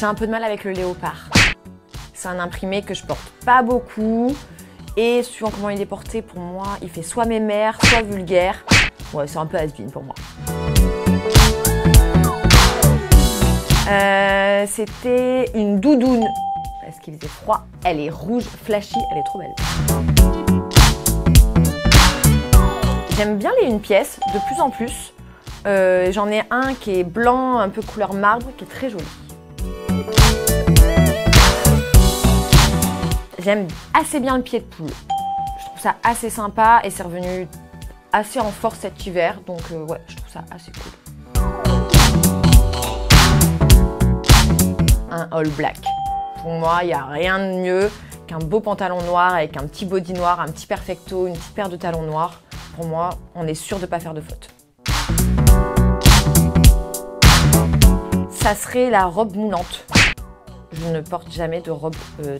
J'ai un peu de mal avec le léopard. C'est un imprimé que je porte pas beaucoup. Et suivant comment il est porté, pour moi, il fait soit mémère, soit vulgaire. Ouais, c'est un peu has-been pour moi. C'était une doudoune. Parce qu'il faisait froid. Elle est rouge, flashy, elle est trop belle. J'aime bien les une pièce, de plus en plus. J'en ai un qui est blanc, un peu couleur marbre, qui est très joli. J'aime assez bien le pied de poule. Je trouve ça assez sympa et c'est revenu assez en force cet hiver. Donc ouais, je trouve ça assez cool. Un all black. Pour moi, il n'y a rien de mieux qu'un beau pantalon noir avec un petit body noir, un petit perfecto, une petite paire de talons noirs. Pour moi, on est sûr de ne pas faire de faute. Ça serait la robe moulante. Je ne porte jamais de robe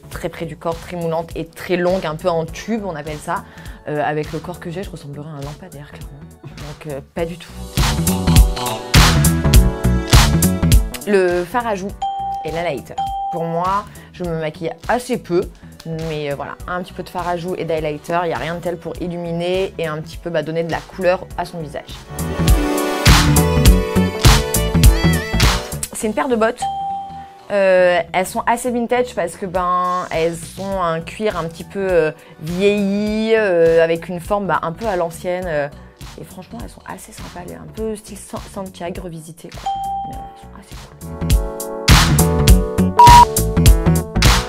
très près du corps, très moulante et très longue, un peu en tube, on appelle ça. Avec le corps que j'ai, je ressemblerais à un lampadaire, clairement. Donc, pas du tout. Le fard à joues et l'highlighter. Pour moi, je me maquille assez peu, mais voilà, un petit peu de fard à joues et d'highlighter, il n'y a rien de tel pour illuminer et un petit peu donner de la couleur à son visage. C'est une paire de bottes. Elles sont assez vintage parce que elles ont un cuir un petit peu vieilli, avec une forme un peu à l'ancienne. Et franchement, elles sont assez sympas. Elles sont un peu style Santiago revisité, quoi. Mais elles sont assez cool.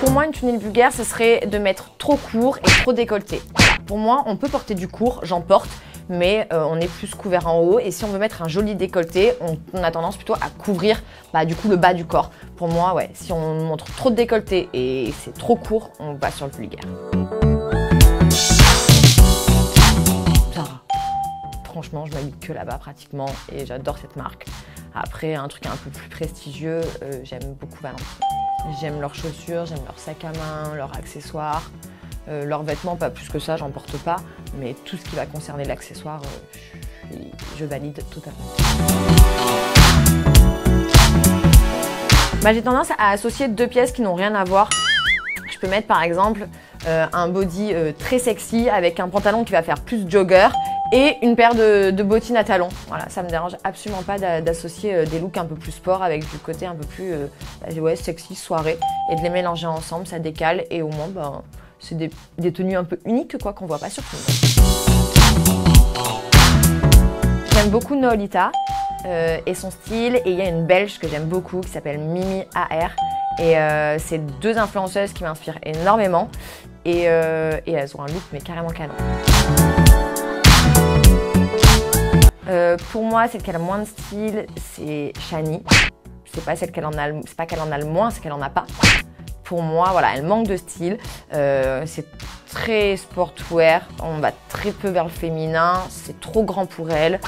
Pour moi, une tunique vulgaire, ce serait de mettre trop court et trop décolleté. Voilà. Pour moi, on peut porter du court, j'en porte. Mais on est plus couvert en haut et si on veut mettre un joli décolleté, on a tendance plutôt à couvrir du coup le bas du corps. Pour moi, ouais, si on montre trop de décolleté et c'est trop court, on va sur le vulgaire. Zara. Franchement, je m'habille que là-bas pratiquement et j'adore cette marque. Après, un truc un peu plus prestigieux, j'aime beaucoup Valentine. J'aime leurs chaussures, j'aime leur sac à main, leurs accessoires. Leurs vêtements, pas plus que ça, j'en porte pas, mais tout ce qui va concerner l'accessoire, je valide totalement. J'ai tendance à associer deux pièces qui n'ont rien à voir. Je peux mettre par exemple un body très sexy avec un pantalon qui va faire plus jogger et une paire de bottines à talons. Voilà, ça me dérange absolument pas d'associer des looks un peu plus sport avec du côté un peu plus sexy, soirée, et de les mélanger ensemble, ça décale et au moins c'est des tenues un peu uniques qu'on voit pas sur tout le monde. J'aime beaucoup Nolita et son style, et il y a une belge que j'aime beaucoup qui s'appelle Mimi AR et c'est deux influenceuses qui m'inspirent énormément et elles ont un look mais carrément canon. Pour moi, celle qui a le moins de style, c'est Shani. C'est pas celle qu'elle en a, c'est pas qu'elle en a le moins, c'est qu'elle en a pas. Pour moi, voilà, elle manque de style. C'est très sportwear. On va très peu vers le féminin. C'est trop grand pour elle.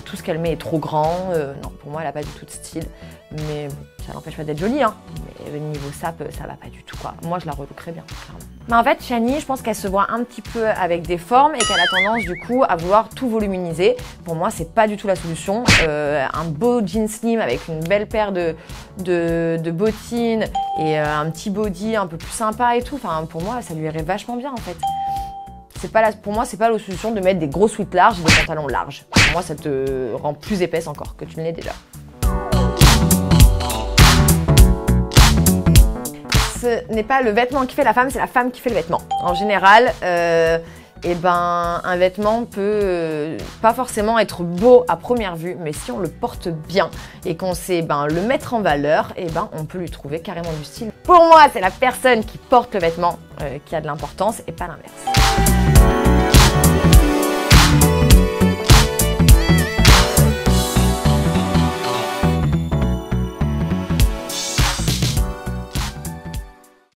Tout ce qu'elle met est trop grand. Non, pour moi, elle n'a pas du tout de style. Mais bon, ça n'empêche pas d'être jolie. Hein. Mais niveau sap, ça va pas du tout, quoi. Moi, je la relookerais bien, clairement. Mais en fait, Shani, je pense qu'elle se voit un petit peu avec des formes et qu'elle a tendance, du coup, à vouloir tout voluminiser. Pour moi, c'est pas du tout la solution. Un beau jean slim avec une belle paire de bottines et un petit body un peu plus sympa et tout. Enfin, pour moi, ça lui irait vachement bien, en fait. Pour moi, c'est pas la solution de mettre des gros sweats larges et des pantalons larges. Pour moi, ça te rend plus épaisse encore que tu ne l'es déjà. Ce n'est pas le vêtement qui fait la femme, c'est la femme qui fait le vêtement. En général, un vêtement peut pas forcément être beau à première vue, mais si on le porte bien et qu'on sait le mettre en valeur, on peut lui trouver carrément du style. Pour moi, c'est la personne qui porte le vêtement qui a de l'importance et pas l'inverse.